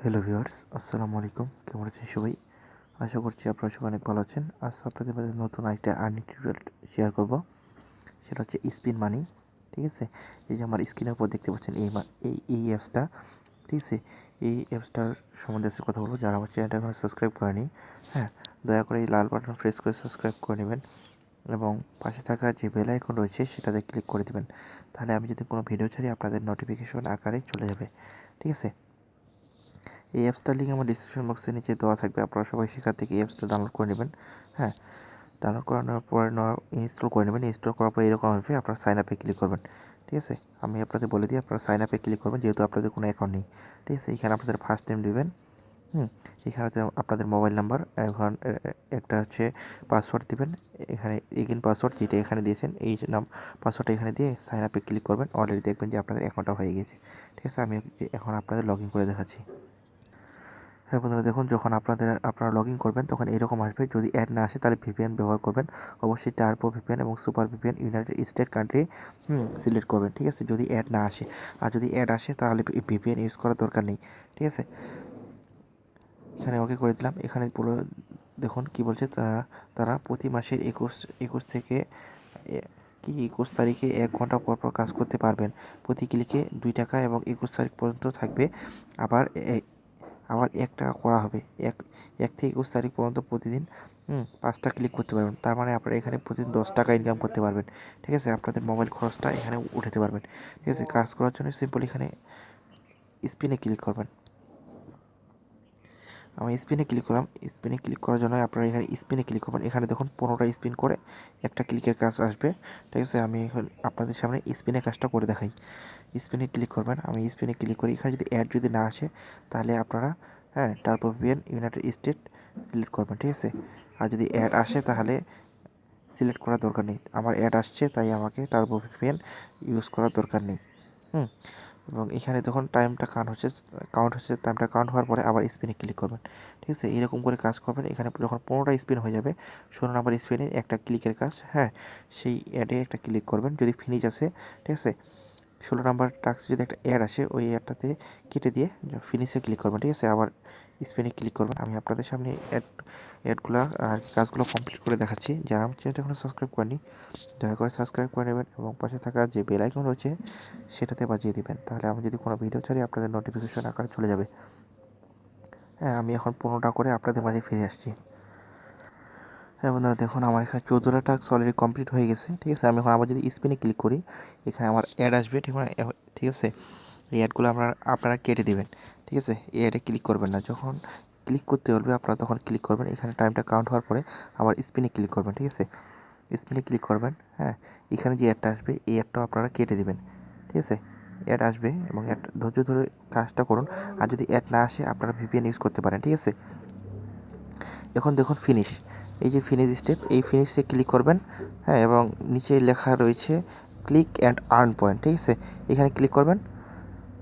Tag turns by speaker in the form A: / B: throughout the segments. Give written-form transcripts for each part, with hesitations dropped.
A: Hello viewers, আসসালামু আলাইকুম। কেমন আছেন সবাই? আশা করছি আপনারা সবাই অনেক ভালো আছেন। আজ আপনাদের মাঝে নতুন আরেকটা আর্নিং টিউটোরিয়াল শেয়ার করব। সেটা হচ্ছে স্পিন মানি। ঠিক আছে, এই যে আমার স্ক্রিনের উপর দেখতে পাচ্ছেন এই অ্যাপসটা। ঠিক আছে, এই অ্যাপসটার সম্বন্ধে আজকে কথা বলবো। যারা আমার চ্যানেলটা এখনো সাবস্ক্রাইব করেনি, হ্যাঁ, দয়া করে এই লাল বাটন প্রেস করে সাবস্ক্রাইব করে নেবেন এবং পাশে থাকা যে বেল আইকন রয়েছে সেটাতে ক্লিক করে দেবেন। তাহলে আমি যদি কোনো ভিডিও ছাড়ি আপনাদের নোটিফিকেশন আকারে চলে যাবে। ঠিক আছে, এই অ্যাপসটার লিঙ্ক আমার ডিসক্রিপশন বক্সের নিচে দেওয়া থাকবে। আপনারা সবাই সেখান থেকে এই অ্যাপসটা ডাউনলোড করে নেবেন। হ্যাঁ, ডাউনলোড করানোর পরে ইনস্টল করে নেবেন। ইনস্টল করার পরে এরকম আসবে, আপনারা সাইন আপে ক্লিক করবেন। ঠিক আছে, আমি আপনাদের বলে দিই, আপনারা সাইন আপে ক্লিক করবেন যেহেতু আপনাদের কোনো অ্যাকাউন্ট নেই। ঠিক আছে, এখানে আপনাদের ফার্স্ট নেম দেবেন। এখানে আপনাদের মোবাইল নাম্বার, এখন একটা হচ্ছে পাসওয়ার্ড দিবেন। এখানে এগেন পাসওয়ার্ড যেটা এখানে দিয়েছেন এই নাম পাসওয়ার্ডটা এখানে দিয়ে সাইন আপে ক্লিক করবেন। অলরেডি দেখবেন যে আপনাদের অ্যাকাউন্টটা হয়ে গেছে। ঠিক আছে, আমি এখন আপনাদের লগ ইন করে দেখাচ্ছি। হ্যাঁ বন্ধুরা, দেখুন যখন আপনারা লগ ইন করবেন তখন এরকম আসবে। যদি অ্যাড না আসে তাহলে ভিপিএন ব্যবহার করবেন। অবশ্যই টার্বো ভিপিএন এবং super VPN United state country select করবেন। ঠিক আছে, যদি অ্যাড না আসে। আর যদি অ্যাড আসে তাহলে ভিপিএন ইউজ করার দরকার নেই। ঠিক আছে, এখানে ওকে করে দিলাম। এখানে পুরো দেখুন কি বলছে, তারা প্রতি মাসের একুশ থেকে 21 তারিখে 1 ঘন্টা পর পর কাজ করতে পারবেন। প্রতি ক্লিকে 2 টাকা এবং 21 তারিখ পর্যন্ত থাকবে। আবার আবার 1 টাকা করা হবে। 1 থেকে 21 তারিখ পর্যন্ত প্রতিদিন 5টা ক্লিক করতে পারবেন। তার মানে আপনারা এখানে প্রতিদিন 10 টাকা ইনকাম করতে পারবেন। ঠিক আছে, আপনাদের মোবাইল খরচটা এখানে উঠাতে পারবেন। ঠিক আছে, কাজ করার জন্য সিম্পল এখানে স্পিনে ক্লিক করবেন। আমি স্পিনে ক্লিক করলাম। স্পিনে ক্লিক করার জন্য আপনারা এখানে স্পিনে ক্লিক করবেন। এখানে দেখুন 15টা স্পিন করে একটা ক্লিকের কাজ আসবে। ঠিক আছে, আমি এখন আপনাদের সামনে স্পিনের কাজটা করে দেখাই। স্পিনে ক্লিক করবেন। আমি স্পিনে ক্লিক করি। এখানে যদি অ্যাড যদি না আসে তাহলে আপনারা turbo VPN United state select করবেন। ঠিক আছে, আর যদি অ্যাড আসে তাহলে সিলেক্ট করার দরকার নেই। আমার অ্যাড আসছে তাই আমাকে টার্বো ভিপিএন ইউজ করার দরকার নেই। হুম এবং এখানে যখন টাইমটা কাউন্ট হচ্ছে টাইমটা কাউন্ট হওয়ার পরে আবার স্পিনে ক্লিক করবেন। ঠিক আছে, এরকম করে কাজ করবেন। এখানে যখন 15টা স্পিন হয়ে যাবে, 16 নম্বর স্পিনে একটা ক্লিকের কাজ, সেই অ্যাডে একটা ক্লিক করবেন যদি ফিনিশ আসে। ঠিক আছে, 16 নাম্বার টাস্ক যদি একটা অ্যাড আসে ওই অ্যাডটাতে কেটে দিয়ে ফিনিশে ক্লিক করবেন। ঠিক আছে, আবার স্পিনে ক্লিক করবেন। আমি আপনাদের সামনে অ্যাডগুলো আর কাজগুলো কমপ্লিট করে দেখাচ্ছি। যারা আমার চ্যানেলটা এখনও সাবস্ক্রাইব করেনি দয়া করে সাবস্ক্রাইব করে নেবেন এবং পাশে থাকা যে বেল আইকন রয়েছে সেটাতে বাজিয়ে দিবেন। তাহলে আমি যদি কোনো ভিডিও ছাড়ি আপনাদের নোটিফিকেশন আকারে চলে যাবে। আমি এখন 15টা করে আপনাদের মাঝে ফিরে আসছি। হ্যাঁ বন্ধুরা, দেখুন আমার এখানে 14টা টাস্ক অলরেডি কমপ্লিট হয়ে গেছে। ঠিক আছে, আমি এখন আবার যদি স্পিনে ক্লিক করি এখানে আমার অ্যাড আসবে। ঠিক আছে, এই অ্যাডগুলো আপনারা কেটে দেবেন। ঠিক আছে, এই অ্যাডে ক্লিক করবেন না। যখন ক্লিক করতে বলবে আপনারা তখন ক্লিক করবেন। এখানে টাইমটা কাউন্ট হওয়ার পরে আবার স্পিনে ক্লিক করবেন। ঠিক আছে, স্পিনে ক্লিক করবেন। এখানে যে অ্যাডটা আসবে এই অ্যাডটাও আপনারা কেটে দেবেন। ঠিক আছে, অ্যাড আসবে এবং অ্যাড ধৈর্য ধরে কাজটা করুন। আর যদি অ্যাড না আসে আপনারা ভিপিএন ইউজ করতে পারেন। ঠিক আছে, এখন দেখুন ফিনিশ, এই যে ফিনিশ স্টেপ, এই ফিনিশে ক্লিক করবেন। এবং নিচে লেখা রয়েছে ক্লিক অ্যান্ড আর্ন পয়েন্ট। ঠিক আছে, এখানে ক্লিক করবেন।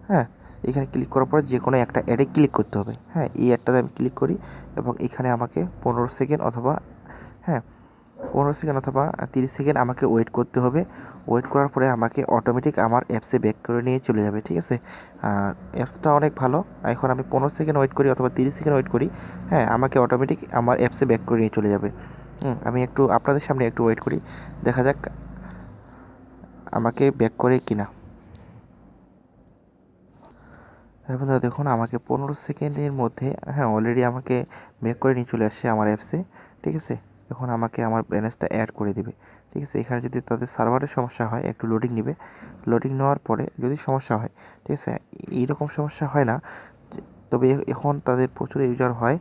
A: হ্যাঁ এখানে ক্লিক করার পর যে কোনো একটা অ্যাডে ক্লিক করতে হবে। এই অ্যাডটাতে আমি ক্লিক করি এবং এখানে আমাকে 15 সেকেন্ড অথবা 30 সেকেন্ড আমাকে ওয়েট করতে হবে। ওয়েট করার পরে আমাকে অটোমেটিক আমার অ্যাপসে ব্যাক করে নিয়ে চলে যাবে। ঠিক আছে, আর অ্যাপসটা অনেক ভালো। এখন আমি 15 সেকেন্ড ওয়েট করি অথবা 30 সেকেন্ড ওয়েট করি, আমাকে অটোমেটিক আমার অ্যাপসে ব্যাক করে নিয়ে চলে যাবে। আমি একটু আপনাদের সামনে একটু ওয়েট করি, দেখা যাক আমাকে ব্যাক করে কিনা। বন্ধুরা দেখুন আমাকে 15 সেকেন্ডের মধ্যে অলরেডি আমাকে ব্যাক করে নিয়ে চলে আসছে আমার অ্যাপসে। ঠিক আছে, এখন আমাকে আমার ব্যালেন্সটা অ্যাড করে দিবে। ঠিক আছে, এখানে যদি তাদের সার্ভারের সমস্যা হয় একটু লোডিং নেবে। লোডিং নেওয়ার পরে যদি সমস্যা হয়, ঠিক আছে, এইরকম সমস্যা হয় না, তবে এখন তাদের প্রচুর ইউজার হয়।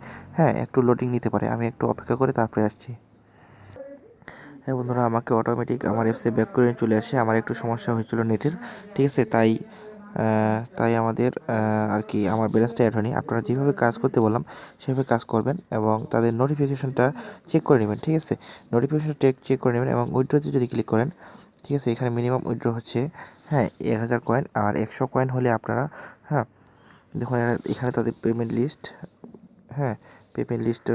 A: একটু লোডিং নিতে পারে। আমি একটু অপেক্ষা করে তারপরে আসছি। বন্ধুরা আমাকে অটোমেটিক আমার অ্যাপসে ব্যাক করে চলে আসে। আমার একটু সমস্যা হয়েছিল নেটের। ঠিক আছে, তাই আমাদের আর কি আমার ব্যালেন্সটা অ্যাড হয়নি। আপনারা যেভাবে কাজ করতে বললাম সেভাবে কাজ করবেন এবং তাদের নোটিফিকেশনটা চেক করে নেবেন। ঠিক আছে, নোটিফিকেশনটা চেক করে নেবেন এবং উইথড্রোতে যদি ক্লিক করেন, ঠিক আছে, এখানে মিনিমাম উইথড্রো হচ্ছে 1000 কয়েন। আর 100 কয়েন হলে আপনারা দেখুন এখানে তাদের পেমেন্ট লিস্ট, পেমেন্ট লিস্টটা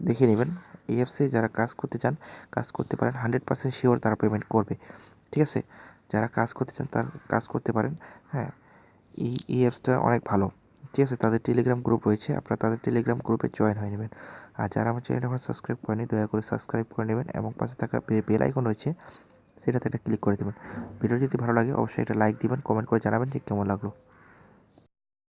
A: দেখে নেবেন। এই অ্যাপসে যারা কাজ করতে চান কাজ করতে পারেন, 100% শিওর তারা পেমেন্ট করবে। ঠিক আছে, যারা কাজ করতে চান তারা কাজ করতে পারেন। এই অ্যাপসটা অনেক ভালো। ঠিক আছে, তাদের টেলিগ্রাম গ্রুপ রয়েছে, আপনারা তাদের টেলিগ্রাম গ্রুপে জয়েন হয়ে নেবেন। আর যারা আমার চ্যানেল এখন সাবস্ক্রাইব করেনি দয়া করে সাবস্ক্রাইব করে নেবেন এবং পাশে থাকা বেল আইকন রয়েছে সেটাতে একটা ক্লিক করে দেবেন। ভিডিও যদি ভালো লাগে অবশ্যই একটা লাইক দিবেন, কমেন্ট করে জানাবেন যে কেমন লাগলো।